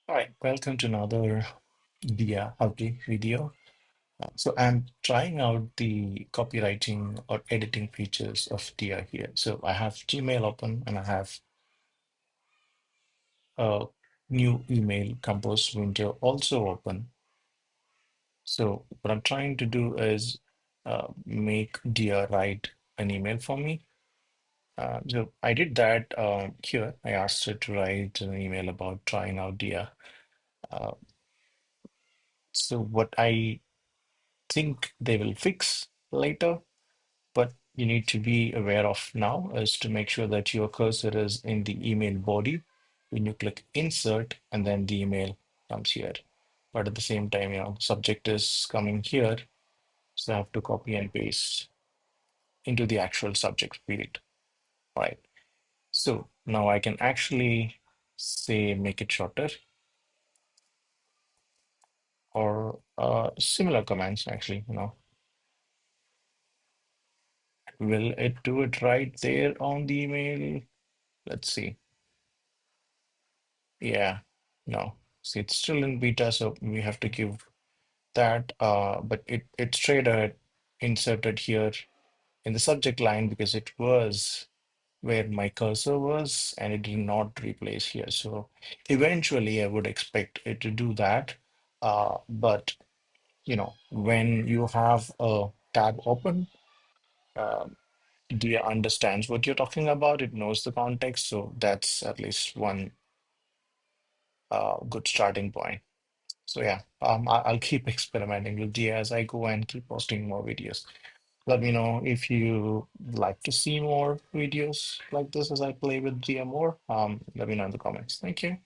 All right, welcome to another Dia Howdy video. So I'm trying out the copywriting or editing features of Dia here. So I have Gmail open and I have a new email compose window also open. So what I'm trying to do is make Dia write an email for me. So I did that here. I asked her to write an email about trying out Dia. Uh, so what I think they will fix later, but you need to be aware of now is to make sure that your cursor is in the email body when you click insert and then the email comes here. But at the same time, subject is coming here, so I have to copy and paste into the actual subject field, right? So now I can actually say make it shorter or similar commands actually, will it do it right there on the email? Let's see. Yeah, no. See, it's still in beta, so we have to give that. But it's straight ahead inserted here in the subject line because it was where my cursor was, and it did not replace here. So eventually, I would expect it to do that. But when you have a tab open, um, Dia understands what you're talking about. It knows the context, so that's at least one good starting point. So yeah, I'll keep experimenting with Dia as I go and keep posting more videos. Let me know if you like to see more videos like this as I play with Dia more. Let me know in the comments. Thank you.